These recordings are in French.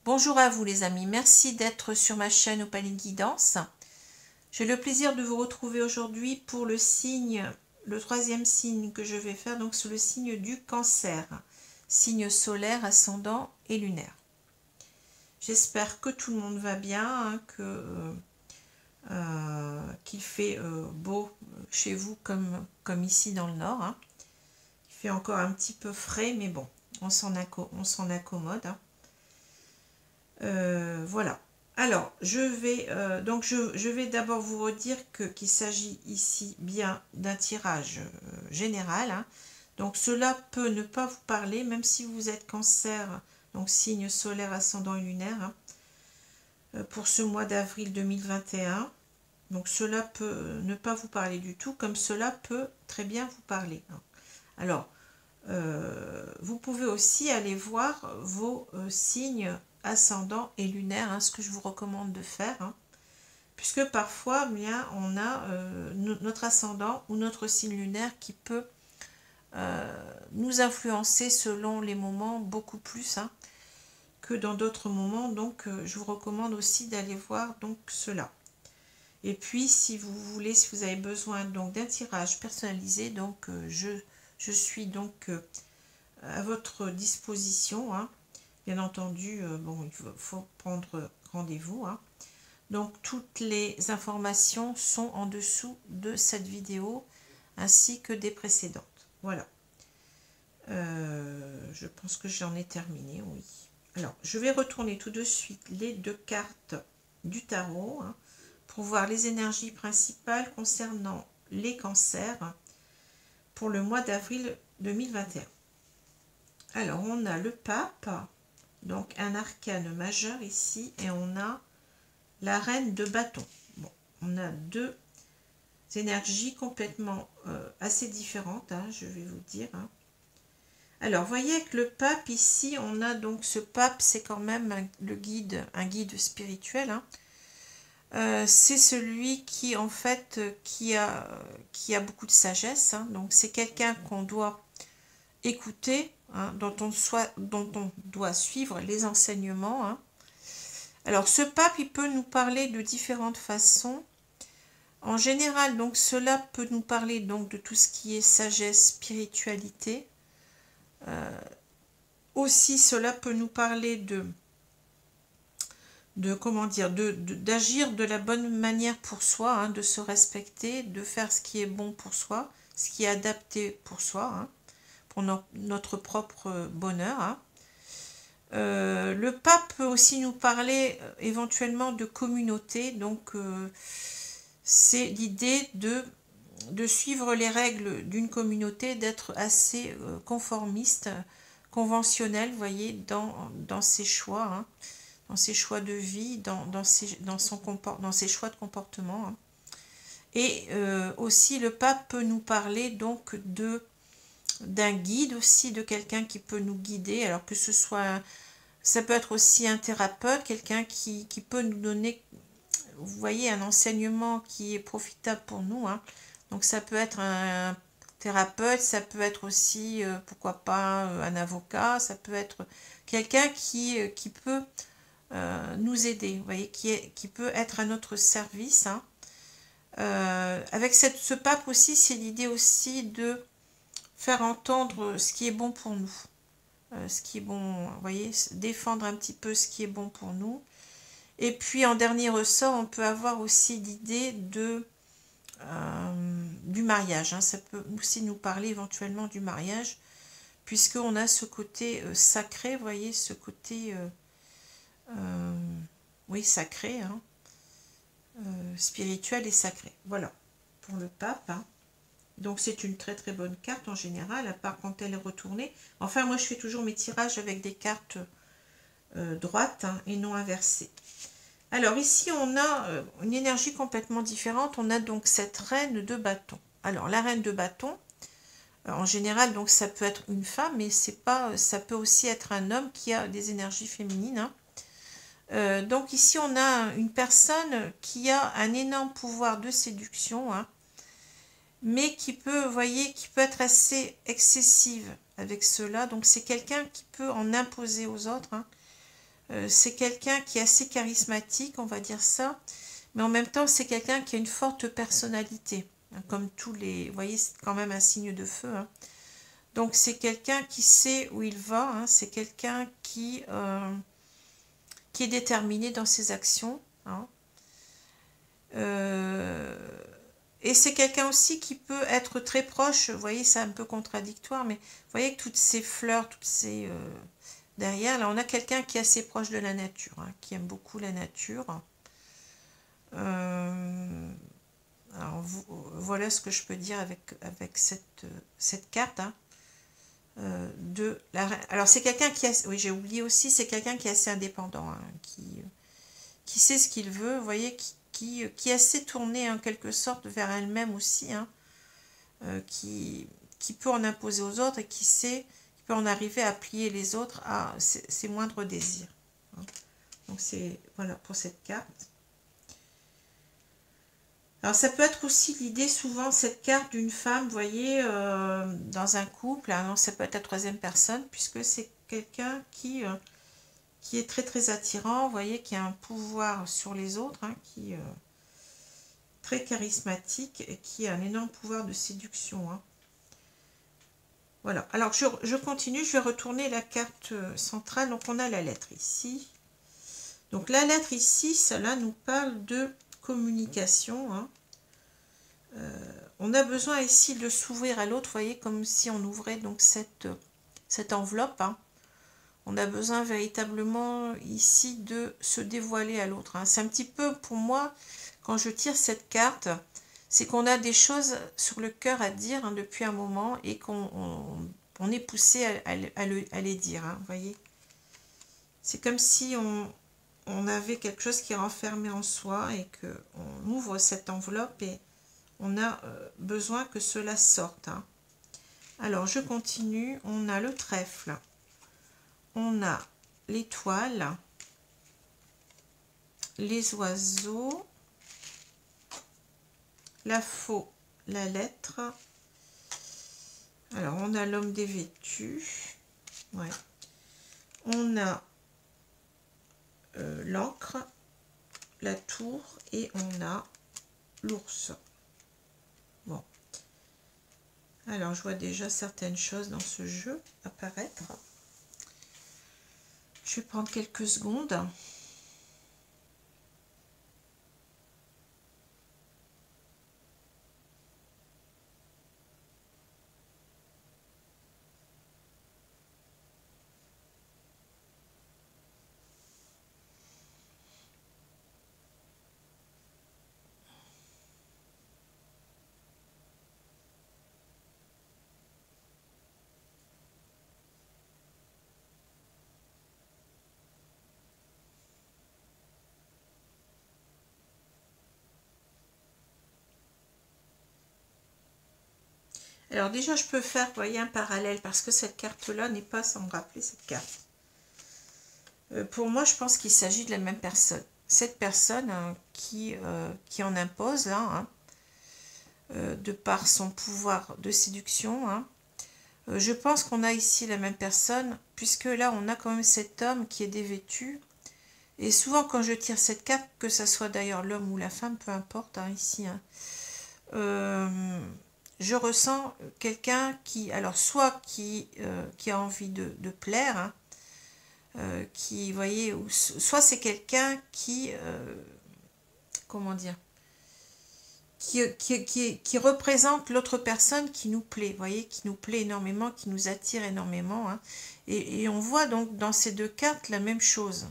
Bonjour à vous les amis, merci d'être sur ma chaîne Opaline Guidance. J'ai le plaisir de vous retrouver aujourd'hui pour le troisième signe que je vais faire, donc c'est le signe du Cancer, signe solaire, ascendant et lunaire. J'espère que tout le monde va bien, qu'il fait beau chez vous comme ici dans le nord. Il fait encore un petit peu frais, mais bon, on s'en accommode. Voilà. Alors, je vais d'abord vous redire qu'il s'agit ici bien d'un tirage général. Donc, cela peut ne pas vous parler, même si vous êtes Cancer, donc signe solaire, ascendant et lunaire, pour ce mois d'avril 2021. Donc, cela peut ne pas vous parler du tout, comme cela peut très bien vous parler. Alors, vous pouvez aussi aller voir vos signes ascendant et lunaire, ce que je vous recommande de faire, puisque parfois bien, on a notre ascendant ou notre signe lunaire qui peut nous influencer selon les moments beaucoup plus que dans d'autres moments. Donc je vous recommande aussi d'aller voir donc cela. Et puis si vous voulez, si vous avez besoin donc d'un tirage personnalisé, donc je suis donc à votre disposition. Bien entendu, bon, il faut prendre rendez-vous. Donc toutes les informations sont en dessous de cette vidéo ainsi que des précédentes. Voilà. Je pense que j'en ai terminé, oui. Alors, je vais retourner tout de suite les deux cartes du tarot pour voir les énergies principales concernant les cancers pour le mois d'avril 2021. Alors, on a le pape, donc un arcane majeur ici, et on a la reine de bâton. Bon, on a deux énergies complètement assez différentes, je vais vous dire. Alors, voyez avec le pape ici, on a donc ce pape, c'est quand même un guide spirituel. C'est celui qui en fait qui a beaucoup de sagesse. Donc c'est quelqu'un qu'on doit écouter, dont on doit suivre les enseignements. Alors ce pape, il peut nous parler de différentes façons. En général, donc cela peut nous parler donc de tout ce qui est sagesse, spiritualité. Aussi, cela peut nous parler comment dire, d'agir de la bonne manière pour soi, de se respecter, de faire ce qui est bon pour soi, ce qui est adapté pour soi, pour notre propre bonheur. Le pape peut aussi nous parler éventuellement de communauté, donc c'est l'idée de suivre les règles d'une communauté, d'être assez conformiste, conventionnel, vous voyez, dans ses choix, dans ses choix de vie, dans ses choix de comportement. Et aussi le pape peut nous parler donc d'un guide aussi, de quelqu'un qui peut nous guider, alors que ce soit, ça peut être aussi un thérapeute, quelqu'un qui peut nous donner, vous voyez, un enseignement qui est profitable pour nous. Donc ça peut être un thérapeute, ça peut être aussi, pourquoi pas, un avocat, ça peut être quelqu'un qui peut nous aider, vous voyez, qui peut être à notre service. Avec ce pape aussi, c'est l'idée aussi de faire entendre ce qui est bon pour nous. Ce qui est bon, vous voyez, défendre un petit peu ce qui est bon pour nous. Et puis en dernier ressort, on peut avoir aussi l'idée du mariage. Ça peut aussi nous parler éventuellement du mariage, puisqu'on a ce côté sacré, vous voyez, ce côté oui, sacré, spirituel et sacré. Voilà, pour le pape. Donc c'est une très très bonne carte en général, à part quand elle est retournée. Enfin, moi je fais toujours mes tirages avec des cartes droites et non inversées. Alors ici on a une énergie complètement différente. On a donc cette reine de bâton. Alors la reine de bâton, en général, donc ça peut être une femme, mais c'est pas, ça peut aussi être un homme qui a des énergies féminines. Donc ici on a une personne qui a un énorme pouvoir de séduction, mais qui peut, vous voyez, qui peut être assez excessive avec cela. Donc c'est quelqu'un qui peut en imposer aux autres. c'est quelqu'un qui est assez charismatique, on va dire ça, mais en même temps, c'est quelqu'un qui a une forte personnalité, hein, comme tous les... Vous voyez, c'est quand même un signe de feu, hein. Donc, c'est quelqu'un qui sait où il va, hein, c'est quelqu'un qui est déterminé dans ses actions, hein. Et c'est quelqu'un aussi qui peut être très proche, vous voyez, c'est un peu contradictoire, mais vous voyez que toutes ces fleurs, toutes ces... derrière, là, on a quelqu'un qui est assez proche de la nature, hein, qui aime beaucoup la nature. Alors, voilà ce que je peux dire avec cette carte, hein, de la... Alors, c'est quelqu'un qui... Oui, j'ai oublié aussi, c'est quelqu'un qui est assez indépendant, hein, qui sait ce qu'il veut, vous voyez, qui est assez tourné en quelque sorte vers elle-même aussi, hein, qui peut en imposer aux autres et qui peut en arriver à plier les autres à ses moindres désirs, hein. Donc c'est, voilà, pour cette carte. Alors ça peut être aussi l'idée, souvent, cette carte d'une femme, vous voyez, dans un couple, hein, ça peut être la troisième personne, puisque c'est quelqu'un qui est très très attirant, vous voyez, qui a un pouvoir sur les autres, hein, qui très charismatique et qui a un énorme pouvoir de séduction, hein. Voilà, alors je continue, je vais retourner la carte centrale. Donc on a la lettre ici. Donc la lettre ici, cela nous parle de communication, hein. On a besoin ici de s'ouvrir à l'autre, vous voyez, comme si on ouvrait donc cette enveloppe, hein. On a besoin véritablement ici de se dévoiler à l'autre, hein. C'est un petit peu pour moi, quand je tire cette carte, c'est qu'on a des choses sur le cœur à dire, hein, depuis un moment et qu'on est poussé à les dire, hein, vous voyez. C'est comme si on avait quelque chose qui est renfermé en soi et qu'on ouvre cette enveloppe et on a besoin que cela sorte, hein. Alors, je continue. On a le trèfle. On a l'étoile. Les oiseaux. La faux, la lettre. Alors, on a l'homme dévêtu. Ouais. On a l'encre, la tour et on a l'ours. Bon. Alors, je vois déjà certaines choses dans ce jeu apparaître. Je vais prendre quelques secondes. Alors déjà, je peux faire, vous voyez, un parallèle parce que cette carte-là n'est pas sans me rappeler cette carte. Pour moi, je pense qu'il s'agit de la même personne. Cette personne, hein, qui en impose, là, hein, de par son pouvoir de séduction, hein. Je pense qu'on a ici la même personne, puisque là, on a quand même cet homme qui est dévêtu. Et souvent, quand je tire cette carte, que ce soit d'ailleurs l'homme ou la femme, peu importe, hein, ici, hein, je ressens quelqu'un qui, alors soit qui a envie de plaire, hein, qui, vous voyez, ou soit c'est quelqu'un qui, comment dire, qui représente l'autre personne qui nous plaît, vous voyez, qui nous plaît énormément, qui nous attire énormément, hein. Et on voit donc dans ces deux cartes la même chose,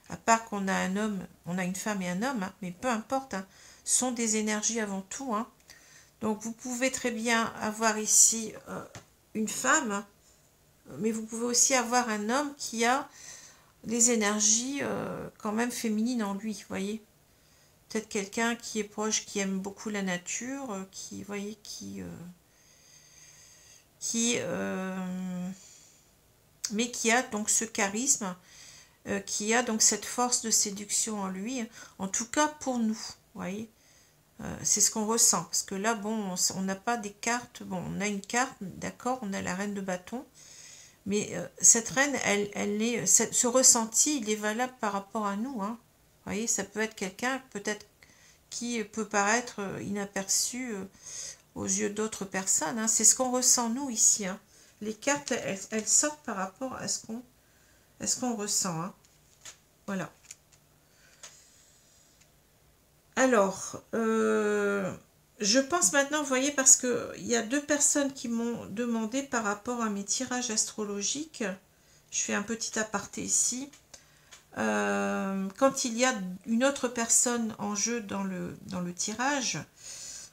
à part qu'on a un homme, on a une femme et un homme, hein, mais peu importe, hein, ce sont des énergies avant tout, hein. Donc vous pouvez très bien avoir ici une femme, mais vous pouvez aussi avoir un homme qui a des énergies quand même féminines en lui, vous voyez. Peut-être quelqu'un qui est proche, qui aime beaucoup la nature, qui, vous voyez, mais qui a donc ce charisme, qui a donc cette force de séduction en lui, en tout cas pour nous, vous voyez. C'est ce qu'on ressent, parce que là, bon, on n'a pas des cartes, bon, on a une carte, d'accord, on a la reine de bâton, Mais cette reine, ce ressenti, il est valable par rapport à nous. Hein. Vous voyez, ça peut être quelqu'un, peut-être, qui peut paraître inaperçu aux yeux d'autres personnes. Hein. C'est ce qu'on ressent, nous, ici. Hein. Les cartes, elles sortent par rapport à ce qu'on ressent. Hein. Voilà. Alors, je pense maintenant, vous voyez, parce qu'il y a deux personnes qui m'ont demandé par rapport à mes tirages astrologiques. Je fais un petit aparté ici. Quand il y a une autre personne en jeu dans le tirage,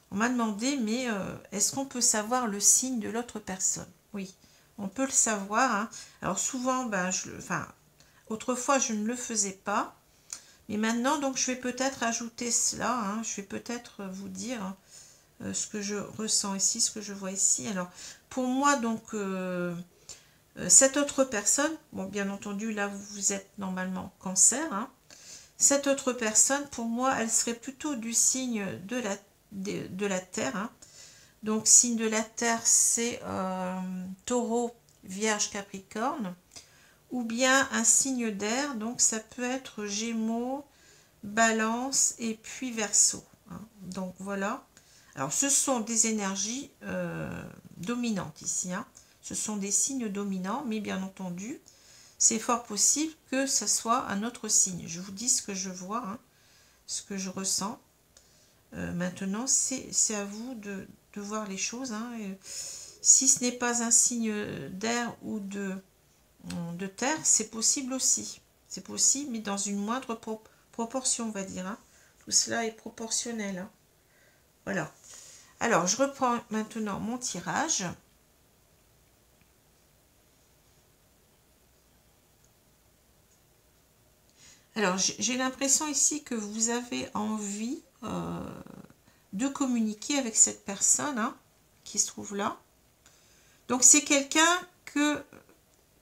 on m'a demandé, mais est-ce qu'on peut savoir le signe de l'autre personne? Oui, on peut le savoir. Hein. Alors souvent, autrefois, je ne le faisais pas. Mais maintenant, donc, je vais peut-être ajouter cela. Hein. Je vais peut-être vous dire ce que je ressens ici, ce que je vois ici. Alors, pour moi, donc, cette autre personne, bon, bien entendu, là, vous êtes normalement Cancer. Hein. Cette autre personne, pour moi, elle serait plutôt du signe de la Terre. Hein. Donc, signe de la Terre, c'est Taureau, Vierge, Capricorne. Ou bien un signe d'air, donc ça peut être Gémeaux, Balance et puis Verseau. Hein. Donc voilà. Alors ce sont des énergies dominantes ici. Hein. Ce sont des signes dominants, mais bien entendu, c'est fort possible que ce soit un autre signe. Je vous dis ce que je vois, hein, ce que je ressens. Maintenant, c'est à vous de voir les choses. Hein. Si ce n'est pas un signe d'air ou de terre, c'est possible aussi. C'est possible, mais dans une moindre proportion, on va dire. Hein. Tout cela est proportionnel. Hein. Voilà. Alors, je reprends maintenant mon tirage. Alors, j'ai l'impression ici que vous avez envie de communiquer avec cette personne hein, qui se trouve là. Donc, c'est quelqu'un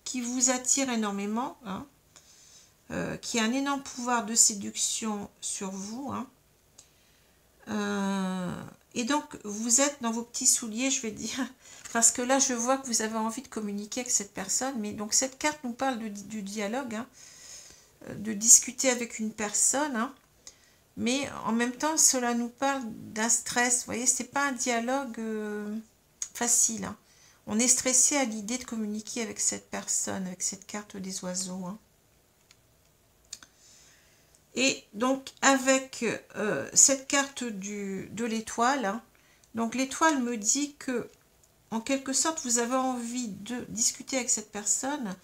qui vous attire énormément, hein, qui a un énorme pouvoir de séduction sur vous. Hein. Et donc, vous êtes dans vos petits souliers, je vais dire, parce que là, je vois que vous avez envie de communiquer avec cette personne. Mais donc, cette carte nous parle du dialogue, hein, de discuter avec une personne. Hein, mais en même temps, cela nous parle d'un stress. Vous voyez, c'est pas un dialogue facile. Hein. On est stressé à l'idée de communiquer avec cette personne, avec cette carte des oiseaux. Hein. Et donc, avec cette carte de l'étoile, hein, donc l'étoile me dit que, en quelque sorte, vous avez envie de discuter avec cette personne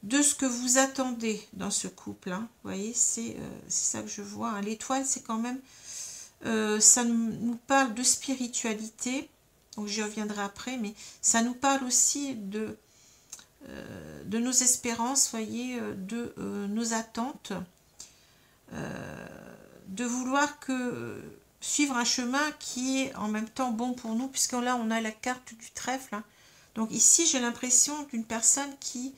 de ce que vous attendez dans ce couple. Hein. Vous voyez, c'est ça que je vois. Hein. L'étoile, c'est quand même, ça nous parle de spiritualité. Donc j'y reviendrai après, mais ça nous parle aussi de nos espérances, voyez, de nos attentes, de vouloir suivre un chemin qui est en même temps bon pour nous, puisque là on a la carte du trèfle. Hein. Donc ici j'ai l'impression d'une personne qui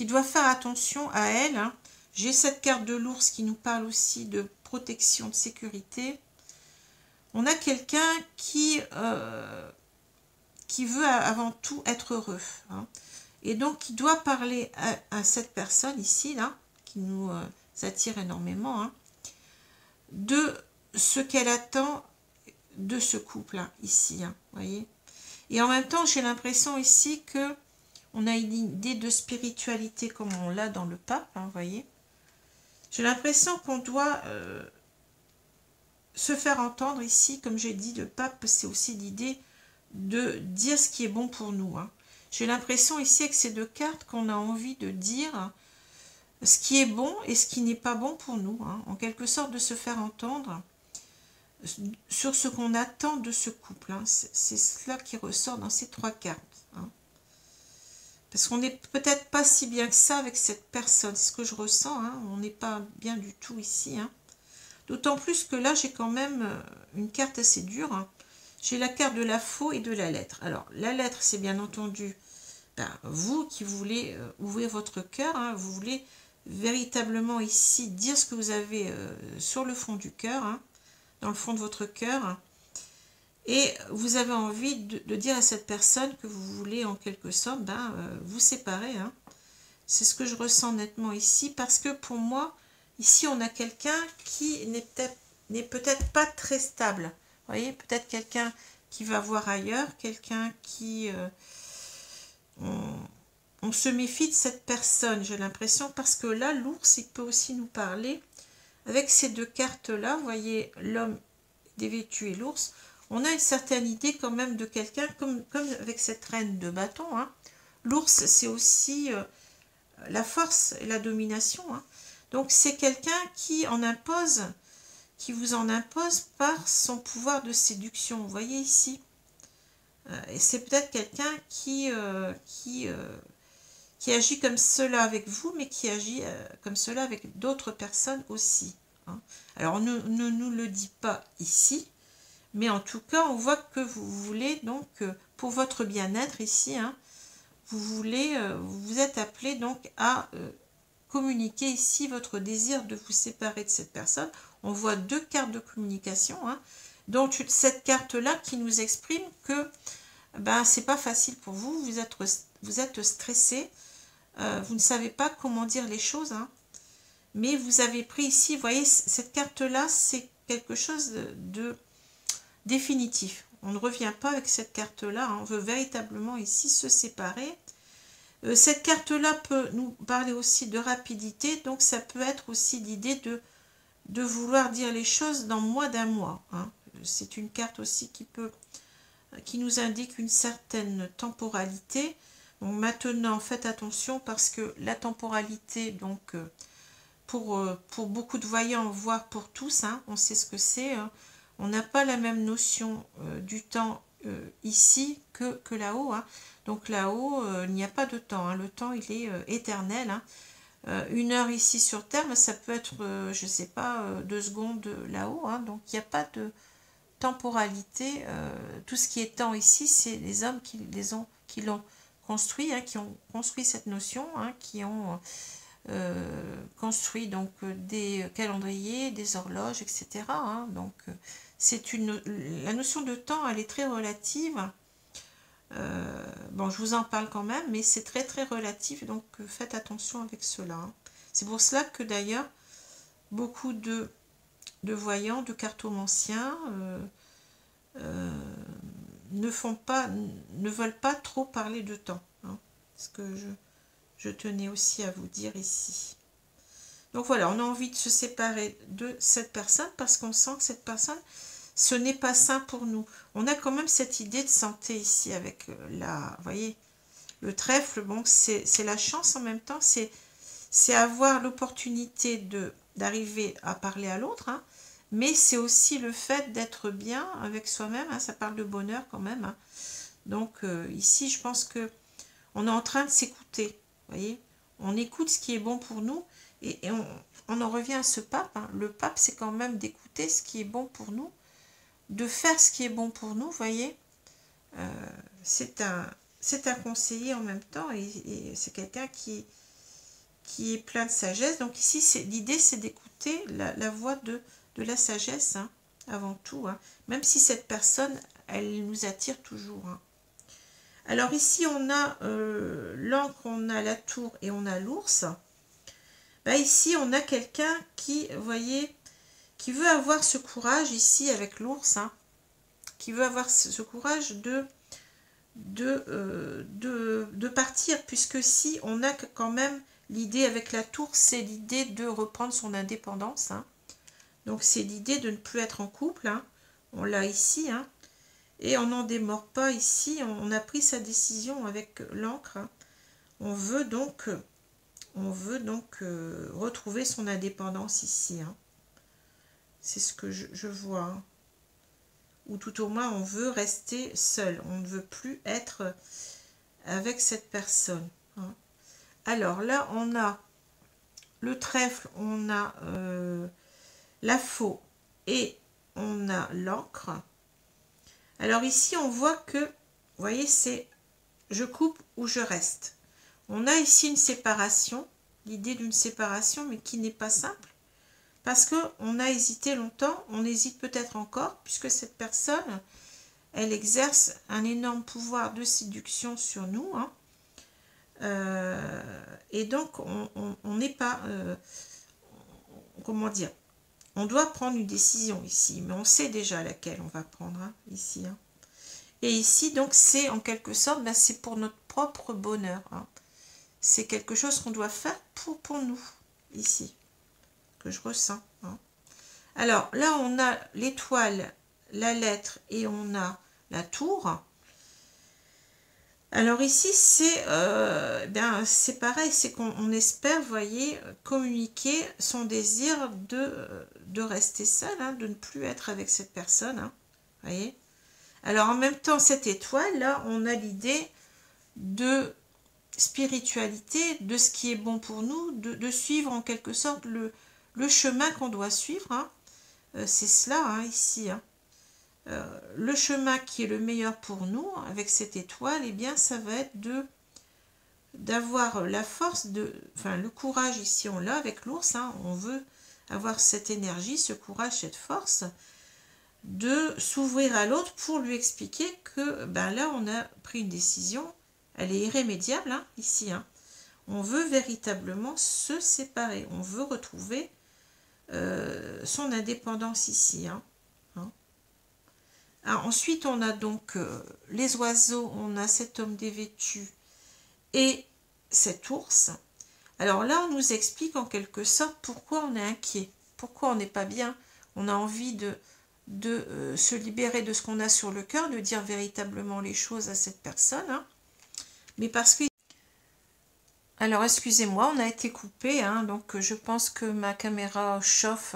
doit faire attention à elle. Hein. J'ai cette carte de l'ours qui nous parle aussi de protection, de sécurité. On a quelqu'un qui veut avant tout être heureux. Hein. Et donc, qui doit parler à cette personne ici, là, qui nous attire énormément, hein, de ce qu'elle attend de ce couple-là, ici. Hein, voyez. Et en même temps, j'ai l'impression ici que on a une idée de spiritualité comme on l'a dans le pape, hein, voyez. J'ai l'impression qu'on doit se faire entendre ici, comme j'ai dit, le pape, c'est aussi l'idée de dire ce qui est bon pour nous. Hein. J'ai l'impression ici avec ces deux cartes qu'on a envie de dire ce qui est bon et ce qui n'est pas bon pour nous. Hein. En quelque sorte de se faire entendre sur ce qu'on attend de ce couple. Hein. C'est cela qui ressort dans ces trois cartes. Hein. Parce qu'on n'est peut-être pas si bien que ça avec cette personne. C'est ce que je ressens. Hein. On n'est pas bien du tout ici. Hein. D'autant plus que là, j'ai quand même une carte assez dure. Hein. J'ai la carte de la faux et de la lettre. Alors, la lettre, c'est bien entendu vous qui voulez ouvrir votre cœur. Hein, vous voulez véritablement ici dire ce que vous avez sur le fond du cœur, hein, dans le fond de votre cœur. Et vous avez envie de dire à cette personne que vous voulez en quelque sorte vous séparer. Hein. C'est ce que je ressens nettement ici, parce que pour moi, ici on a quelqu'un qui n'est peut-être pas très stable. Vous voyez, peut-être quelqu'un qui va voir ailleurs, quelqu'un qui... on se méfie de cette personne, j'ai l'impression, parce que là, l'ours, il peut aussi nous parler. Avec ces deux cartes-là, vous voyez, l'homme dévêtu et l'ours, on a une certaine idée quand même de quelqu'un, comme avec cette reine de bâton. Hein. L'ours, c'est aussi la force et la domination. Hein. Donc, c'est quelqu'un qui vous en impose par son pouvoir de séduction. Vous voyez ici. Et c'est peut-être quelqu'un qui agit comme cela avec vous, mais qui agit comme cela avec d'autres personnes aussi. Hein. Alors, on ne nous le dit pas ici, mais en tout cas, on voit que vous voulez, donc, pour votre bien-être ici, hein, vous êtes appelé donc à communiquer ici votre désir de vous séparer de cette personne. On voit deux cartes de communication, hein, donc cette carte-là qui nous exprime que c'est pas facile pour vous, vous êtes stressé, vous ne savez pas comment dire les choses, hein, mais vous avez pris ici, vous voyez, cette carte-là, c'est quelque chose de définitif. On ne revient pas avec cette carte-là, hein, on veut véritablement ici se séparer. Cette carte-là peut nous parler aussi de rapidité, donc ça peut être aussi l'idée de vouloir dire les choses dans moins d'un mois. Hein. C'est une carte aussi qui nous indique une certaine temporalité. Donc maintenant, faites attention parce que la temporalité, donc pour beaucoup de voyants, voire pour tous, hein, on sait ce que c'est. Hein. On n'a pas la même notion du temps ici que là-haut. Hein. Donc là-haut, il n'y a pas de temps. Hein. Le temps, il est éternel. Hein. 1 heure ici sur Terre, mais ça peut être, je ne sais pas, 2 secondes là-haut. Hein. Donc il n'y a pas de temporalité. Tout ce qui est temps ici, c'est les hommes qui l'ont construit, hein, qui ont construit cette notion, hein, qui ont construit donc des calendriers, des horloges, etc. Hein. Donc la notion de temps, elle est très relative. Bon, je vous en parle quand même, mais c'est très très relatif, donc faites attention avec cela. Hein. C'est pour cela que d'ailleurs, beaucoup de voyants, de cartomanciens ne veulent pas trop parler de temps. Hein. Ce que je tenais aussi à vous dire ici. Donc voilà, on a envie de se séparer de cette personne parce qu'on sent que cette personne, ce n'est pas sain pour nous. On a quand même cette idée de santé ici avec vous voyez, le trèfle, bon, c'est la chance en même temps, c'est avoir l'opportunité d'arriver à parler à l'autre, hein, mais c'est aussi le fait d'être bien avec soi-même, hein, ça parle de bonheur quand même. Hein. Donc ici, je pense que on est en train de s'écouter, voyez, on écoute ce qui est bon pour nous, et on en revient à ce pape. Hein. Le pape, c'est quand même d'écouter ce qui est bon pour nous, de faire ce qui est bon pour nous, voyez. C'est un conseiller en même temps, et c'est quelqu'un qui est plein de sagesse. Donc ici, l'idée, c'est d'écouter la voix de la sagesse, hein, avant tout. Hein. Même si cette personne, elle nous attire toujours. Hein. Alors ici, on a l'encre, on a la tour et on a l'ours. Ici, on a quelqu'un qui, vous voyez, qui veut avoir ce courage ici avec l'ours, hein, qui veut avoir ce courage de partir, puisque si on a quand même l'idée avec la tour, c'est l'idée de reprendre son indépendance. Hein. Donc c'est l'idée de ne plus être en couple. Hein. On l'a ici, hein. Et on n'en démord pas ici. On a pris sa décision avec l'encre. Hein. On veut donc retrouver son indépendance ici. Hein. C'est ce que je vois. Hein. Ou tout au moins, on veut rester seul. On ne veut plus être avec cette personne. Hein. Alors là, on a le trèfle, on a la faux et on a l'encre. Alors ici, on voit que, vous voyez, c'est je coupe ou je reste. On a ici une séparation, l'idée d'une séparation, mais qui n'est pas simple. Parce qu'on a hésité longtemps, on hésite peut-être encore, puisque cette personne, elle exerce un énorme pouvoir de séduction sur nous, hein. Et donc on n'est pas, comment dire, on doit prendre une décision ici, mais on sait déjà laquelle on va prendre, hein, ici, hein. Et ici, donc, c'est en quelque sorte, ben, c'est pour notre propre bonheur, hein. C'est quelque chose qu'on doit faire pour nous, ici, que je ressens, hein. Alors, là, on a l'étoile, la lettre et on a la tour. Alors ici, c'est pareil, c'est qu'on espère, vous voyez, communiquer son désir de rester seul, hein, de ne plus être avec cette personne, hein, voyez. Alors en même temps, cette étoile, là, on a l'idée de spiritualité, de ce qui est bon pour nous, de suivre en quelque sorte le chemin qu'on doit suivre, hein. C'est cela, hein, ici, hein. Le chemin qui est le meilleur pour nous, avec cette étoile, eh bien, ça va être d'avoir la force, enfin, le courage, ici, on l'a avec l'ours, hein, on veut avoir cette énergie, ce courage, cette force, de s'ouvrir à l'autre pour lui expliquer que ben là on a pris une décision, elle est irrémédiable, hein, ici, hein. On veut véritablement se séparer, on veut retrouver son indépendance ici, hein. Alors, ensuite on a donc les oiseaux, on a cet homme dévêtu et cet ours. Alors là on nous explique en quelque sorte pourquoi on est inquiet, pourquoi on n'est pas bien, on a envie de se libérer de ce qu'on a sur le cœur, de dire véritablement les choses à cette personne, hein. Mais parce que... Alors, excusez-moi, on a été coupé, hein, donc je pense que ma caméra chauffe,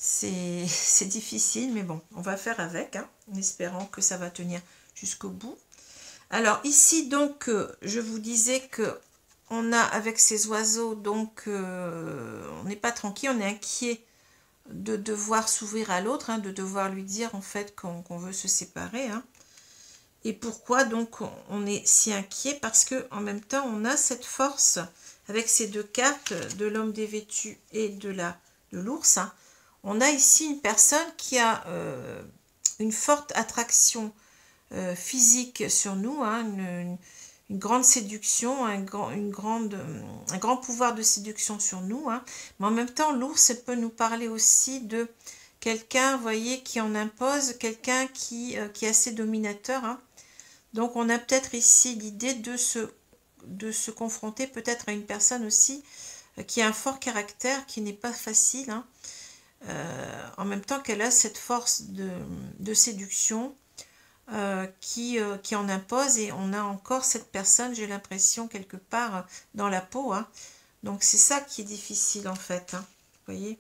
c'est difficile, mais bon, on va faire avec, hein, en espérant que ça va tenir jusqu'au bout. Alors, ici, donc, je vous disais que on a, avec ces oiseaux, donc, on n'est pas tranquille, on est inquiet de devoir s'ouvrir à l'autre, hein, de devoir lui dire en fait qu'on veut se séparer, hein. Et pourquoi donc on est si inquiet? Parce que en même temps on a cette force avec ces deux cartes de l'homme dévêtu et de l'ours, hein. On a ici une personne qui a une forte attraction physique sur nous, hein, une grande séduction, un grand pouvoir de séduction sur nous, hein. Mais en même temps, l'ours peut nous parler aussi de quelqu'un, vous voyez, qui en impose, quelqu'un qui est assez dominateur, hein. Donc, on a peut-être ici l'idée de se confronter peut-être à une personne aussi qui a un fort caractère, qui n'est pas facile, hein. En même temps qu'elle a cette force de séduction, qui en impose, et on a encore cette personne, j'ai l'impression, quelque part dans la peau, hein. Donc c'est ça qui est difficile en fait, hein, vous voyez.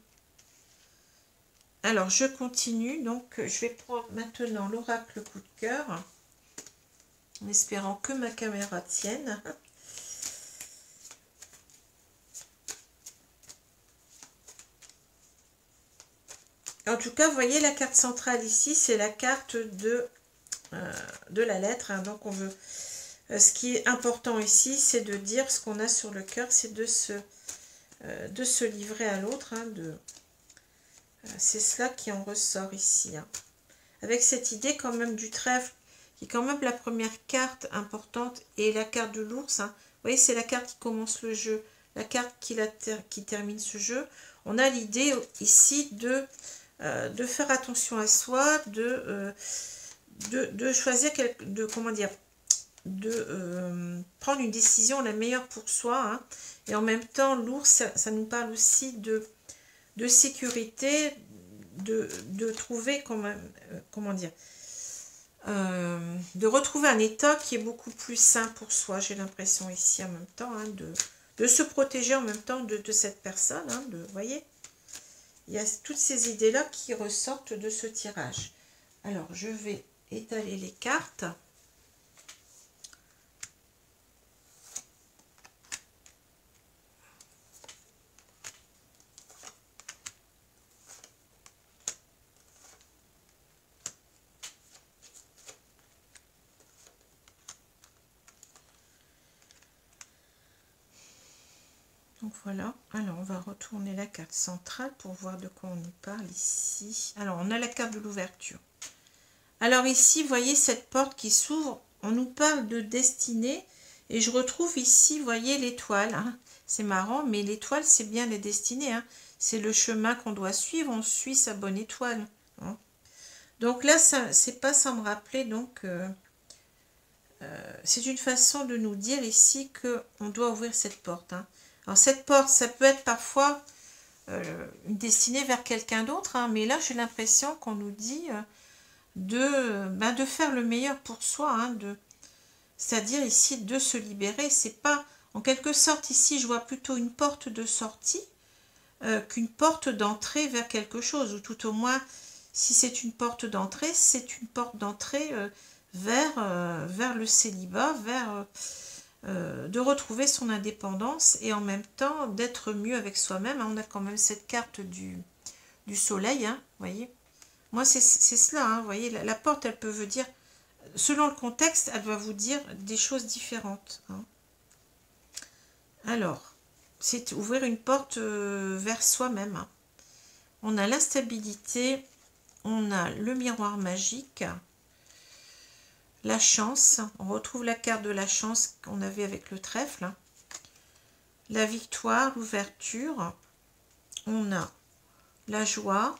Alors je continue, donc je vais prendre maintenant l'oracle coup de cœur, en espérant que ma caméra tienne. En tout cas, vous voyez, la carte centrale ici, c'est la carte de la lettre, hein. Donc on veut, ce qui est important ici, c'est de dire ce qu'on a sur le cœur, c'est de se livrer à l'autre, hein, c'est cela qui en ressort ici, hein. Avec cette idée quand même du trèfle, qui est quand même la première carte importante, et la carte de l'ours, hein. Vous voyez, c'est la carte qui commence le jeu, la carte qui termine ce jeu. On a l'idée ici de faire attention à soi, de choisir, comment dire, de prendre une décision la meilleure pour soi, hein. Et en même temps, l'ours, ça nous parle aussi de sécurité, de trouver, comment dire, de retrouver un état qui est beaucoup plus sain pour soi, j'ai l'impression ici en même temps, hein, de se protéger en même temps de cette personne, hein, vous voyez, il y a toutes ces idées-là qui ressortent de ce tirage. Alors, je vais étaler les cartes. Donc voilà, alors on va retourner la carte centrale pour voir de quoi on nous parle ici. Alors on a la carte de l'ouverture. Alors ici, vous voyez cette porte qui s'ouvre, on nous parle de destinée, et je retrouve ici, vous voyez, l'étoile. Hein. C'est marrant, mais l'étoile, c'est bien les destinées. Hein. C'est le chemin qu'on doit suivre, on suit sa bonne étoile. Hein. Donc là, c'est pas sans me rappeler, donc, c'est une façon de nous dire ici qu'on doit ouvrir cette porte. Hein. Alors cette porte, ça peut être parfois une destinée vers quelqu'un d'autre, hein, mais là, j'ai l'impression qu'on nous dit de faire le meilleur pour soi, hein, c'est-à-dire ici de se libérer. C'est pas, en quelque sorte, ici, je vois plutôt une porte de sortie qu'une porte d'entrée vers quelque chose, ou tout au moins, si c'est une porte d'entrée, c'est une porte d'entrée vers le célibat, vers de retrouver son indépendance et en même temps d'être mieux avec soi-même. On a quand même cette carte du soleil, hein, voyez. Moi, c'est cela, hein, vous voyez, la porte, elle peut vous dire, selon le contexte, elle va vous dire des choses différentes. Hein. Alors, c'est ouvrir une porte vers soi-même. Hein. On a l'instabilité, on a le miroir magique, la chance, on retrouve la carte de la chance qu'on avait avec le trèfle, la victoire, l'ouverture, on a la joie,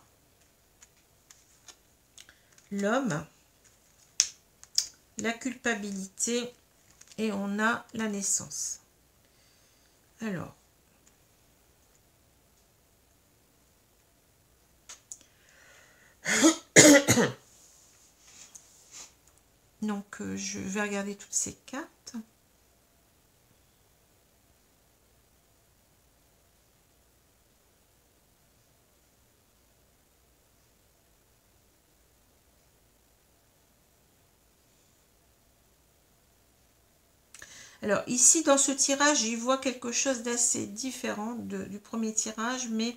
l'homme, la culpabilité et on a la naissance. Alors, donc je vais regarder toutes ces cartes. Alors ici dans ce tirage, j'y vois quelque chose d'assez différent du premier tirage, mais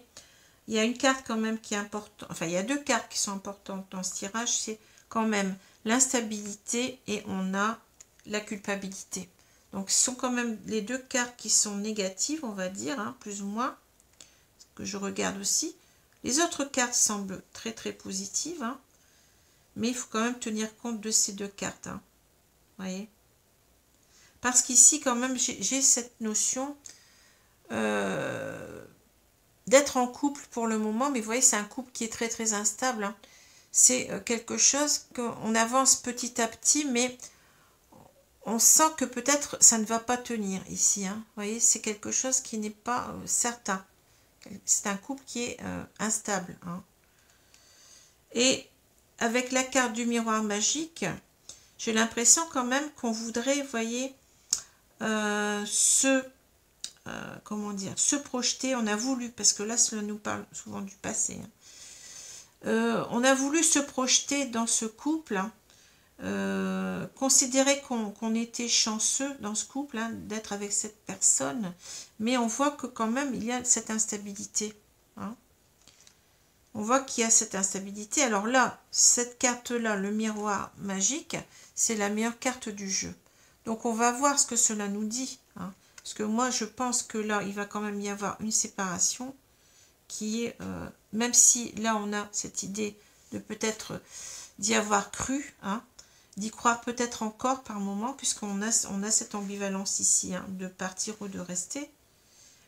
il y a une carte quand même qui est importante, enfin il y a deux cartes qui sont importantes dans ce tirage, c'est quand même l'instabilité et on a la culpabilité. Donc ce sont quand même les deux cartes qui sont négatives, on va dire, hein, plus ou moins, que je regarde aussi. Les autres cartes semblent très très positives, hein, mais il faut quand même tenir compte de ces deux cartes, hein, voyez. Parce qu'ici, quand même, j'ai cette notion d'être en couple pour le moment. Mais vous voyez, c'est un couple qui est très, très instable. Hein. C'est quelque chose qu'on avance petit à petit, mais on sent que peut-être ça ne va pas tenir ici. Hein. Vous voyez, c'est quelque chose qui n'est pas certain. C'est un couple qui est instable. Hein. Et avec la carte du miroir magique, j'ai l'impression quand même qu'on voudrait, vous voyez, comment dire, se projeter. On a voulu, parce que là cela nous parle souvent du passé, hein. On a voulu se projeter dans ce couple, hein, considérer qu'on était chanceux dans ce couple, hein, d'être avec cette personne, mais on voit que quand même il y a cette instabilité, hein. On voit qu'il y a cette instabilité. Alors là, cette carte là, le miroir magique, c'est la meilleure carte du jeu. Donc on va voir ce que cela nous dit. Hein. Parce que moi je pense que là il va quand même y avoir une séparation qui est, même si là on a cette idée de peut-être d'y avoir cru, hein, d'y croire peut-être encore par moment, puisqu'on a cette ambivalence ici, hein, de partir ou de rester.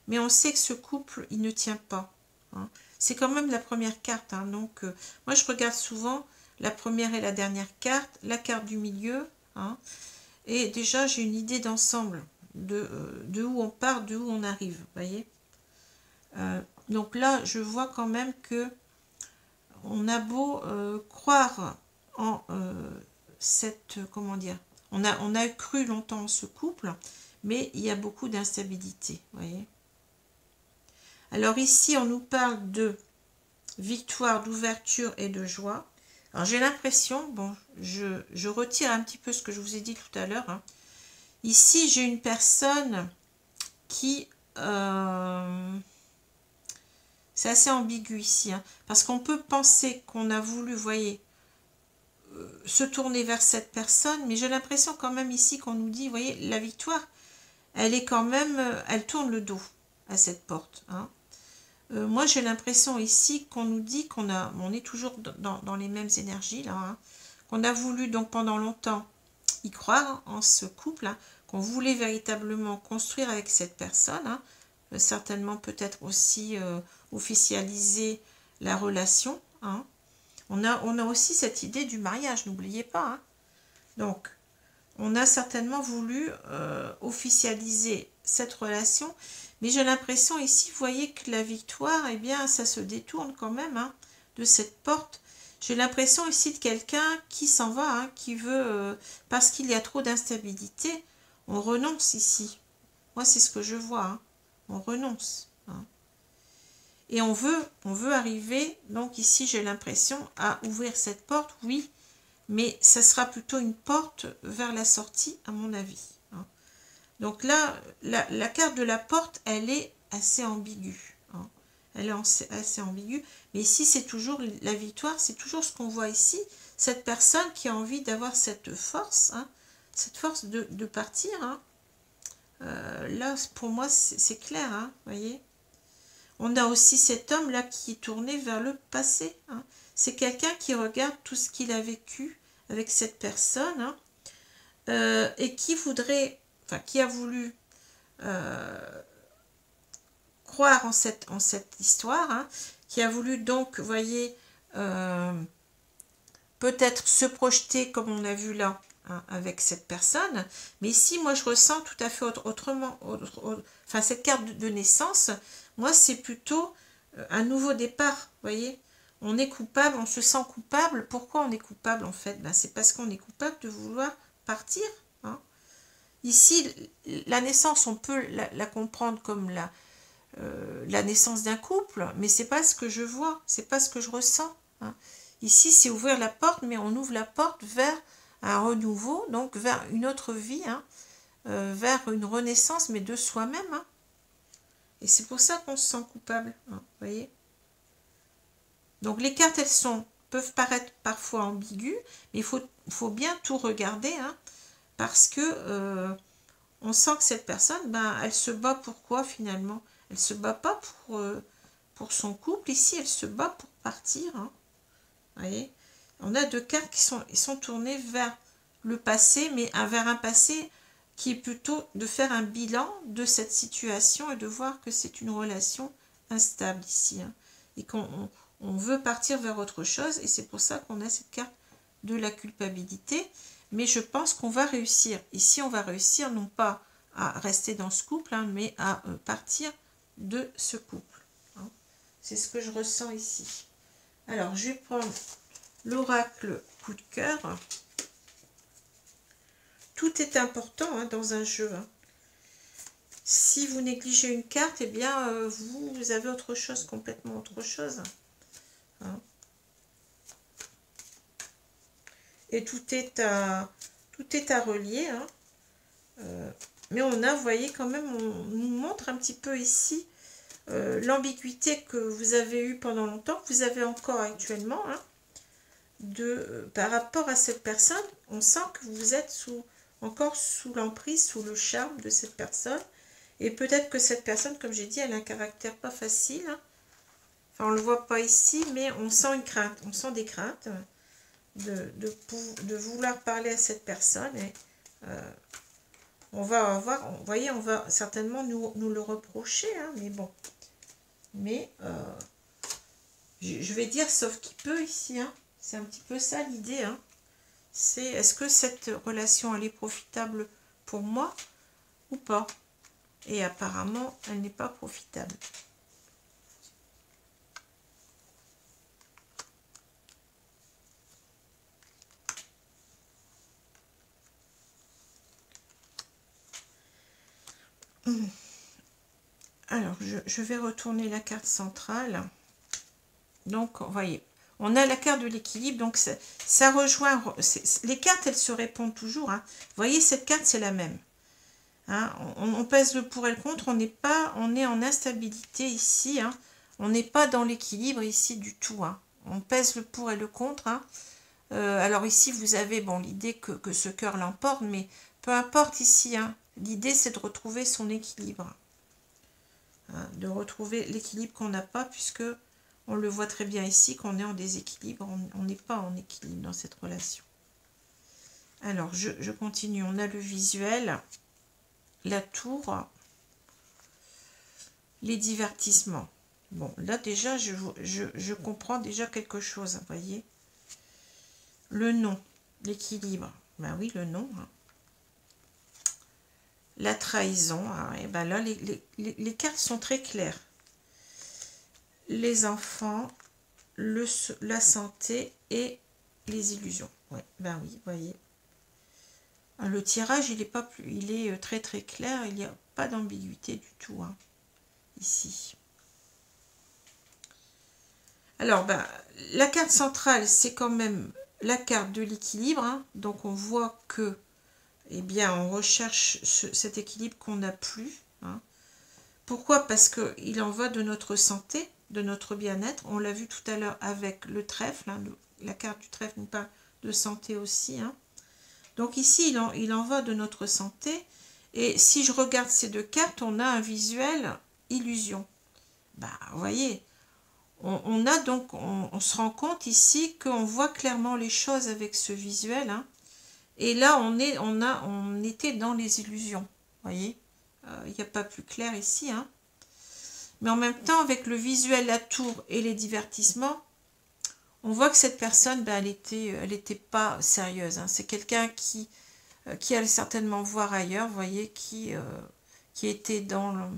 Mais on sait que ce couple il ne tient pas. Hein. C'est quand même la première carte. Hein, donc moi je regarde souvent la première et la dernière carte, la carte du milieu, hein, et déjà, j'ai une idée d'ensemble de où on part, de où on arrive, vous voyez. Donc là, je vois quand même que on a beau croire en cette, comment dire, on a cru longtemps en ce couple, mais il y a beaucoup d'instabilité, vous voyez. Alors ici, on nous parle de victoire, d'ouverture et de joie. Alors j'ai l'impression, bon, je retire un petit peu ce que je vous ai dit tout à l'heure. Hein. Ici, j'ai une personne qui... c'est assez ambigu ici. Hein, parce qu'on peut penser qu'on a voulu, vous voyez, se tourner vers cette personne. Mais j'ai l'impression quand même ici qu'on nous dit, vous voyez, la victoire, elle est quand même... elle tourne le dos à cette porte. Hein. Moi, j'ai l'impression ici qu'on nous dit on est toujours dans les mêmes énergies, là, hein, qu'on a voulu donc pendant longtemps y croire en ce couple, hein, qu'on voulait véritablement construire avec cette personne, hein, certainement peut-être aussi officialiser la relation. Hein. On a aussi cette idée du mariage, n'oubliez pas. Hein. Donc, on a certainement voulu officialiser cette relation, mais j'ai l'impression ici, vous voyez que la victoire, eh bien, ça se détourne quand même hein, de cette porte. J'ai l'impression ici de quelqu'un qui s'en va, hein, qui veut, parce qu'il y a trop d'instabilité, on renonce ici. Moi, c'est ce que je vois. Hein. On renonce. Hein. Et on veut arriver, donc ici, j'ai l'impression, à ouvrir cette porte, oui, mais ça sera plutôt une porte vers la sortie, à mon avis. Hein. Donc là, la carte de la porte, elle est assez ambiguë. Hein. Elle est assez ambiguë. Mais ici, c'est toujours la victoire, c'est toujours ce qu'on voit ici. Cette personne qui a envie d'avoir cette force, hein, cette force de partir. Hein. Là, pour moi, c'est clair, hein, voyez. On a aussi cet homme-là qui est tourné vers le passé. Hein. C'est quelqu'un qui regarde tout ce qu'il a vécu avec cette personne hein, et qui voudrait, enfin, qui a voulu croire en cette histoire, hein, qui a voulu donc, vous voyez, peut-être se projeter comme on a vu là hein, avec cette personne. Mais ici, moi, je ressens tout à fait autrement. Enfin, cette carte de naissance, moi, c'est plutôt un nouveau départ, vous voyez. On est coupable, on se sent coupable. Pourquoi on est coupable, en fait? Ben, c'est parce qu'on est coupable de vouloir partir. Hein. Ici, la naissance, on peut la comprendre comme la naissance d'un couple, mais c'est pas ce que je vois, c'est pas ce que je ressens. Hein. Ici, c'est ouvrir la porte, mais on ouvre la porte vers un renouveau, donc vers une autre vie, hein, vers une renaissance, mais de soi-même. Hein. Et c'est pour ça qu'on se sent coupable, hein, voyez. Donc les cartes, peuvent paraître parfois ambiguës, mais il faut bien tout regarder, hein, parce que on sent que cette personne, ben, elle se bat pour quoi finalement? Elle ne se bat pas pour son couple, ici elle se bat pour partir. Hein. Vous voyez, on a deux cartes qui sont tournées vers le passé, mais vers un passé qui est plutôt de faire un bilan de cette situation et de voir que c'est une relation instable ici. Hein, et qu'on veut partir vers autre chose, et c'est pour ça qu'on a cette carte de la culpabilité. Mais je pense qu'on va réussir. Ici, on va réussir non pas à rester dans ce couple, hein, mais à partir de ce couple. Hein. C'est ce que je ressens ici. Alors, je vais prendre l'oracle coup de cœur. Tout est important hein, dans un jeu. Hein. Si vous négligez une carte, eh bien, vous avez autre chose, complètement autre chose. Hein. Et tout est à relier. Hein. Mais on a, vous voyez, quand même, on nous montre un petit peu ici l'ambiguïté que vous avez eue pendant longtemps, que vous avez encore actuellement, hein, par rapport à cette personne. On sent que vous êtes encore sous l'emprise, sous le charme de cette personne. Et peut-être que cette personne, comme j'ai dit, elle a un caractère pas facile. Hein. Enfin, on ne le voit pas ici, mais on sent une crainte, on sent des craintes de vouloir parler à cette personne. Et on va avoir, vous voyez, on va certainement nous le reprocher, hein, mais bon. Mais je vais dire sauf qui peut ici. Hein. C'est un petit peu ça l'idée. Hein. C'est est-ce que cette relation elle est profitable pour moi ou pas? Et apparemment, elle n'est pas profitable. Alors, je vais retourner la carte centrale. Donc, vous voyez, on a la carte de l'équilibre. Donc, ça rejoint... Les cartes, elles se répondent toujours. Hein. Vous voyez, cette carte, c'est la même. Hein. On pèse le pour et le contre. On est en instabilité ici. Hein. On n'est pas dans l'équilibre ici du tout. Hein. On pèse le pour et le contre. Hein. Alors ici, vous avez bon, l'idée que ce cœur l'emporte, mais peu importe ici. Hein. L'idée, c'est de retrouver son équilibre. Hein, de retrouver l'équilibre qu'on n'a pas, puisque on le voit très bien ici, qu'on est en déséquilibre. On n'est pas en équilibre dans cette relation. Alors, je continue. On a le visuel, la tour, les divertissements. Bon, là déjà, je comprends déjà quelque chose, vous voyez. Le nom, l'équilibre. Ben oui, le nom. Hein. La trahison. Hein. Et ben là, les cartes sont très claires. Les enfants, la santé et les illusions. Ouais, ben oui, vous voyez. Le tirage, il est pas plus, il est très très clair. Il n'y a pas d'ambiguïté du tout hein, ici. Alors, ben, la carte centrale, c'est quand même la carte de l'équilibre. Hein. Donc, on voit que, eh bien, on recherche cet équilibre qu'on n'a plus. Hein. Pourquoi? Parce qu'il en va de notre santé, de notre bien-être. On l'a vu tout à l'heure avec le trèfle. Hein. La carte du trèfle nous parle de santé aussi. Hein. Donc, ici, il en va de notre santé. Et si je regarde ces deux cartes, on a un visuel illusion. Bah, vous voyez, on a donc, on se rend compte ici qu'on voit clairement les choses avec ce visuel. Hein. Et là, on était dans les illusions. Vous voyez, il n'y a pas plus clair ici. Hein. Mais en même temps, avec le visuel, la tour et les divertissements, on voit que cette personne, ben, elle était pas sérieuse. Hein. C'est quelqu'un qui allait certainement voir ailleurs, vous voyez, qui était dans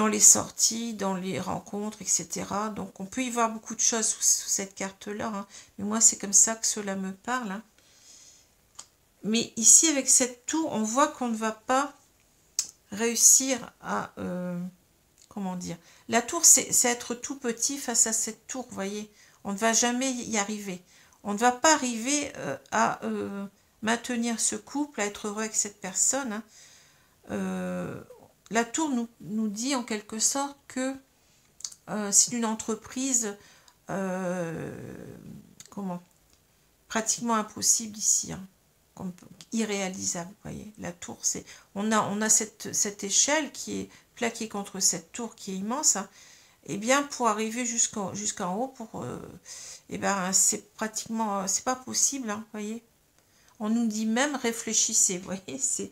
les sorties, dans les rencontres, etc. Donc on peut y voir beaucoup de choses sous cette carte-là. Hein. Mais moi, c'est comme ça que cela me parle. Hein. Mais ici, avec cette tour, on voit qu'on ne va pas réussir à... comment dire? La tour, c'est être tout petit face à cette tour, vous voyez. On ne va jamais y arriver. On ne va pas arriver à maintenir ce couple, à être heureux avec cette personne. Hein. La tour nous dit en quelque sorte que c'est une entreprise comment, pratiquement impossible ici, hein, irréalisable. Vous voyez, la tour, c'est on a cette échelle qui est plaquée contre cette tour qui est immense. Hein, et bien pour arriver jusqu'en haut, et ben c'est pratiquement c'est pas possible. Hein, vous voyez, on nous dit même réfléchissez. Vous voyez, c'est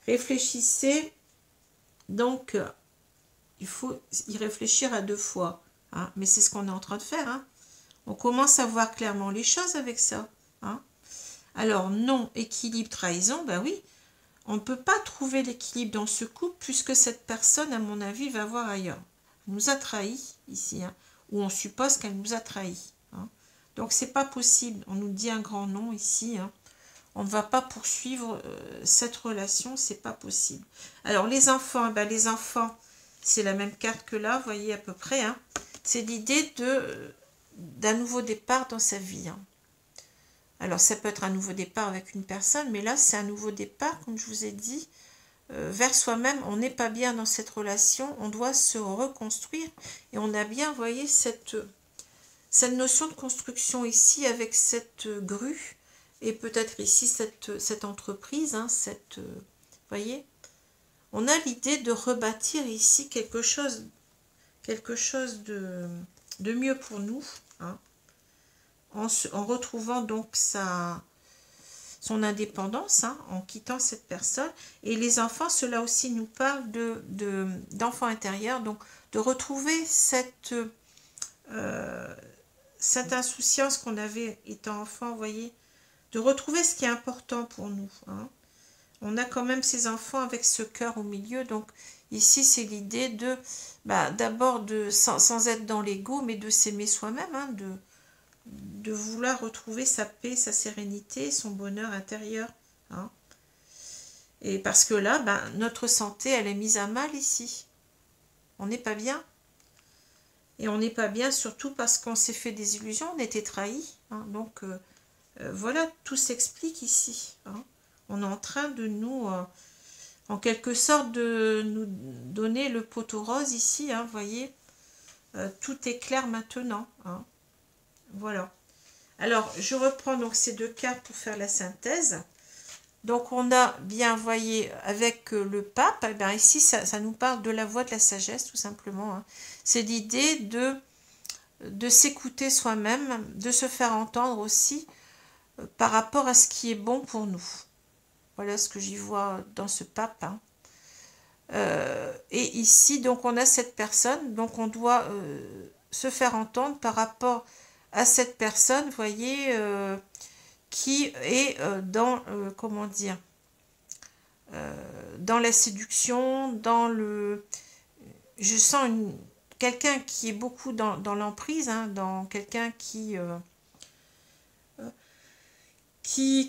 réfléchissez. Donc, il faut y réfléchir à deux fois. Hein. Mais c'est ce qu'on est en train de faire. Hein. On commence à voir clairement les choses avec ça. Hein. Alors, non, équilibre, trahison, ben oui. On ne peut pas trouver l'équilibre dans ce couple puisque cette personne, à mon avis, va voir ailleurs. Elle nous a trahis ici. Hein, ou on suppose qu'elle nous a trahis. Hein. Donc, c'est pas possible. On nous dit un grand nom ici. Hein. On ne va pas poursuivre cette relation, c'est pas possible. Alors les enfants, ben, les enfants, c'est la même carte que là, vous voyez à peu près. Hein. C'est l'idée d'un nouveau départ dans sa vie. Hein. Alors ça peut être un nouveau départ avec une personne, mais là c'est un nouveau départ, comme je vous ai dit, vers soi-même. On n'est pas bien dans cette relation, on doit se reconstruire. Et on a bien, vous voyez, cette notion de construction ici avec cette grue. Et peut-être ici, cette entreprise, hein, vous voyez, on a l'idée de rebâtir ici quelque chose de mieux pour nous, hein, en retrouvant donc son indépendance, hein, en quittant cette personne. Et les enfants, cela aussi nous parle d'enfants intérieurs, donc de retrouver cette insouciance qu'on avait étant enfant, vous voyez, de retrouver ce qui est important pour nous. Hein. On a quand même ces enfants avec ce cœur au milieu. Donc ici, c'est l'idée de, d'abord, sans être dans l'ego, mais de s'aimer soi-même, hein, de vouloir retrouver sa paix, sa sérénité, son bonheur intérieur. Hein. Et parce que là, notre santé, elle est mise à mal ici. On n'est pas bien. Et on n'est pas bien surtout parce qu'on s'est fait des illusions, on était trahis. Hein. Donc... voilà, tout s'explique ici. Hein. On est en train de nous, en quelque sorte, de nous donner le poteau rose ici. Hein, vous voyez, tout est clair maintenant. Hein. Voilà. Alors, je reprends donc ces deux cartes pour faire la synthèse. Donc, on a bien, vous voyez, avec le pape, eh bien, ici, ça nous parle de la voie de la sagesse, tout simplement. Hein. C'est l'idée de s'écouter soi-même, de se faire entendre aussi, par rapport à ce qui est bon pour nous. Voilà ce que j'y vois dans ce pape. Hein. Et ici, donc, on a cette personne, donc on doit se faire entendre par rapport à cette personne, vous voyez, qui est dans, comment dire, dans la séduction, dans le... Je sens quelqu'un qui est beaucoup dans l'emprise, hein, dans quelqu'un qui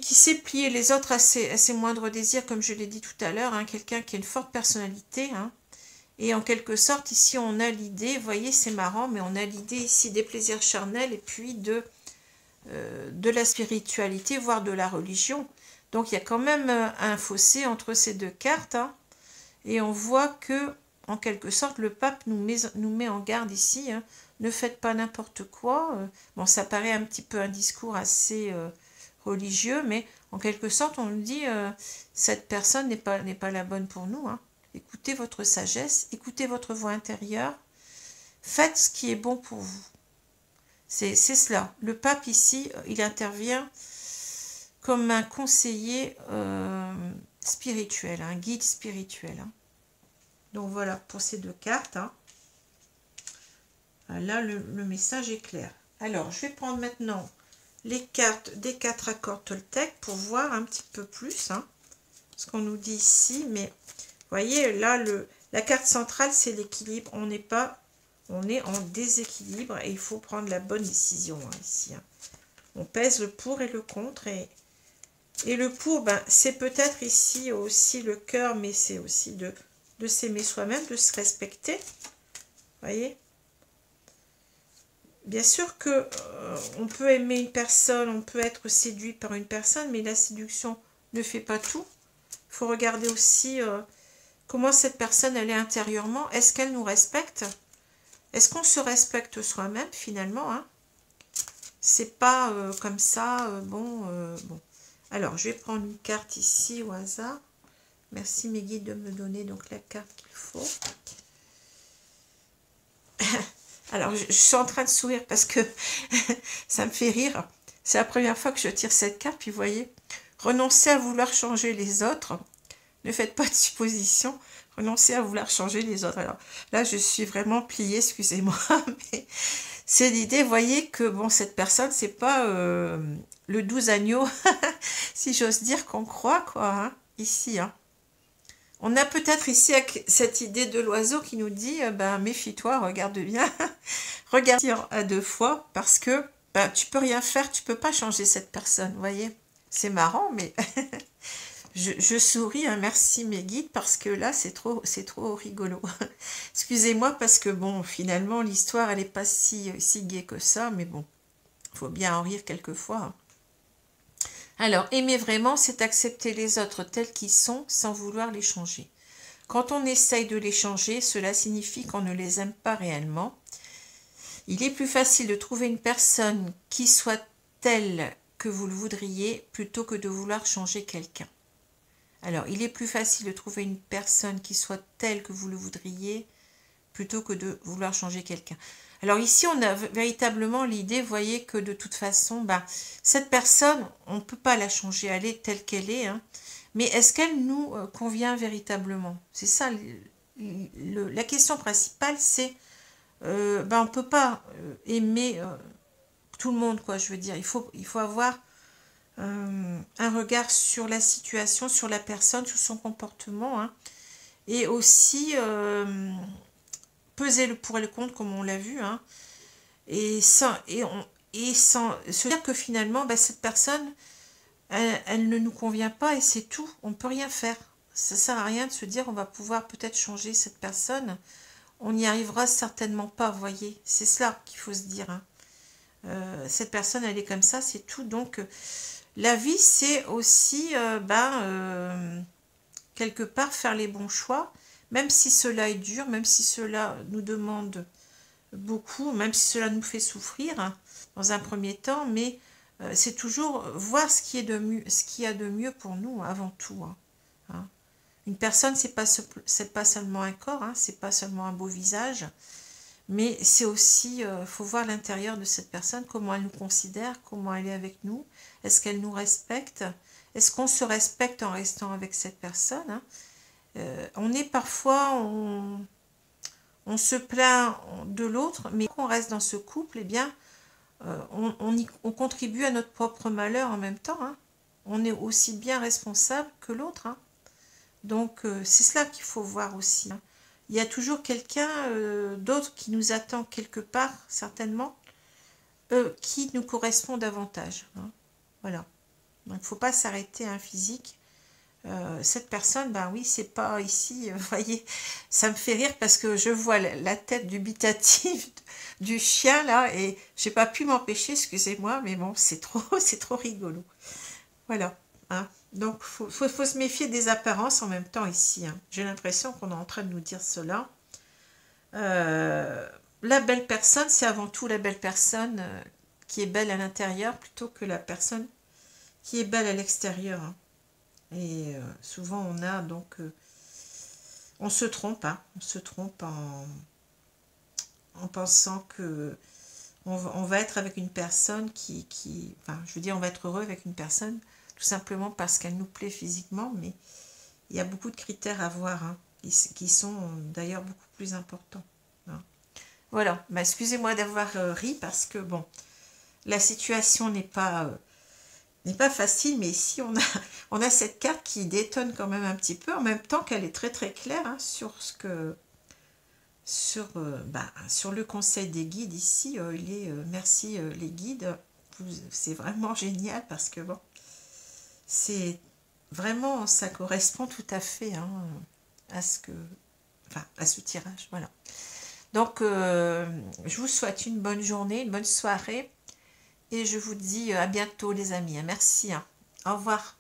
sait plier les autres à ses moindres désirs, comme je l'ai dit tout à l'heure, hein, quelqu'un qui a une forte personnalité, hein, et en quelque sorte, ici, on a l'idée, vous voyez, c'est marrant, mais on a l'idée ici des plaisirs charnels et puis de la spiritualité, voire de la religion. Donc, il y a quand même un fossé entre ces deux cartes, hein, et on voit que, en quelque sorte, le pape nous met en garde ici, hein, ne faites pas n'importe quoi. Bon, ça paraît un petit peu un discours assez religieux, mais en quelque sorte, on nous dit, cette personne n'est pas la bonne pour nous, hein. Écoutez votre sagesse, écoutez votre voix intérieure, faites ce qui est bon pour vous. C'est cela. Le pape ici, il intervient comme un conseiller spirituel, un guide spirituel. Hein. Donc voilà pour ces deux cartes. Hein. Là, le message est clair. Alors, je vais prendre maintenant les cartes des 4 accords Toltec pour voir un petit peu plus hein, ce qu'on nous dit ici. Mais vous voyez, là, la carte centrale, c'est l'équilibre. On est en déséquilibre et il faut prendre la bonne décision hein, ici. Hein. On pèse le pour et le contre. Et le pour, ben, c'est peut-être ici aussi le cœur, mais c'est aussi de s'aimer soi-même, de se respecter. Vous voyez ? Bien sûr que on peut aimer une personne, on peut être séduit par une personne, mais la séduction ne fait pas tout. Il faut regarder aussi comment cette personne elle est intérieurement. Est-ce qu'elle nous respecte? Est-ce qu'on se respecte soi-même finalement hein? C'est pas comme ça, bon. Alors, je vais prendre une carte ici au hasard. Merci mes guides de me donner donc la carte qu'il faut. Alors, je suis en train de sourire parce que ça me fait rire. C'est la première fois que je tire cette carte. Puis, vous voyez, renoncez à vouloir changer les autres. Ne faites pas de suppositions. Renoncez à vouloir changer les autres. Alors, là, je suis vraiment pliée, excusez-moi. Mais c'est l'idée, vous voyez, que, bon, cette personne, c'est pas le 12 agneaux, si j'ose dire, qu'on croit, quoi, hein, ici, hein. On a peut-être ici cette idée de l'oiseau qui nous dit ben, méfie-toi, regarde bien, regarde à 2 fois parce que ben, tu peux rien faire, tu peux pas changer cette personne, vous voyez. C'est marrant, mais je souris, hein, merci mes guides parce que là c'est trop rigolo. Excusez-moi parce que bon, finalement l'histoire elle est pas si gaie que ça, mais bon, faut bien en rire quelquefois. Hein. Alors, aimer vraiment, c'est accepter les autres tels qu'ils sont sans vouloir les changer. Quand on essaye de les changer, cela signifie qu'on ne les aime pas réellement. Il est plus facile de trouver une personne qui soit telle que vous le voudriez plutôt que de vouloir changer quelqu'un. Alors, il est plus facile de trouver une personne qui soit telle que vous le voudriez plutôt que de vouloir changer quelqu'un. Alors ici, on a véritablement l'idée, vous voyez, que de toute façon, bah, cette personne, on ne peut pas la changer, elle est telle qu'elle est, hein, mais est-ce qu'elle nous convient véritablement? C'est ça, la question principale, c'est, bah, on ne peut pas aimer tout le monde, quoi, je veux dire, il faut avoir un regard sur la situation, sur la personne, sur son comportement, hein, et aussi peser le pour et le contre comme on l'a vu hein, et sans se dire que finalement bah, cette personne elle ne nous convient pas et c'est tout, on ne peut rien faire. Ça sert à rien de se dire on va pouvoir peut-être changer cette personne, on n'y arrivera certainement pas, vous voyez, c'est cela qu'il faut se dire hein. Cette personne elle est comme ça, c'est tout. Donc la vie c'est aussi quelque part faire les bons choix. Même si cela est dur, même si cela nous demande beaucoup, même si cela nous fait souffrir hein, dans un premier temps, mais c'est toujours voir ce qui est de mieux, ce qu'il y a de mieux pour nous avant tout. Hein. Une personne, c'est pas seulement un corps, hein, c'est pas seulement un beau visage, Mais c'est aussi, il faut voir l'intérieur de cette personne, comment elle nous considère, comment elle est avec nous, est-ce qu'elle nous respecte, est-ce qu'on se respecte en restant avec cette personne, hein. On est parfois, on se plaint de l'autre, mais quand on reste dans ce couple, eh bien, on contribue à notre propre malheur en même temps, hein. On est aussi bien responsable que l'autre, hein. Donc, c'est cela qu'il faut voir aussi, hein. Il y a toujours quelqu'un d'autre qui nous attend quelque part, certainement, qui nous correspond davantage, hein. Voilà. Donc, il ne faut pas s'arrêter à un physique. Cette personne, ben oui, c'est pas ici, vous voyez, ça me fait rire parce que je vois la tête dubitative du chien, là, et j'ai pas pu m'empêcher, excusez-moi, mais bon, c'est trop rigolo. Voilà, hein. Donc, faut se méfier des apparences en même temps ici, hein. J'ai l'impression qu'on est en train de nous dire cela. La belle personne, c'est avant tout la belle personne qui est belle à l'intérieur plutôt que la personne qui est belle à l'extérieur, hein. Et souvent, on a donc... on se trompe, hein. On se trompe en pensant que on va être avec une personne enfin, je veux dire, on va être heureux avec une personne tout simplement parce qu'elle nous plaît physiquement, mais il y a beaucoup de critères à voir, hein, qui sont d'ailleurs beaucoup plus importants, hein. Voilà, bah, excusez-moi d'avoir ri parce que bon, la situation n'est pas facile, mais ici on a cette carte qui détonne quand même un petit peu, en même temps qu'elle est très très claire, hein, sur ce que sur le conseil des guides ici. Merci les guides, c'est vraiment génial parce que bon, c'est vraiment, ça correspond tout à fait, hein, à ce tirage, voilà. Donc je vous souhaite une bonne journée, une bonne soirée, et je vous dis à bientôt les amis, hein. Merci, hein. Au revoir.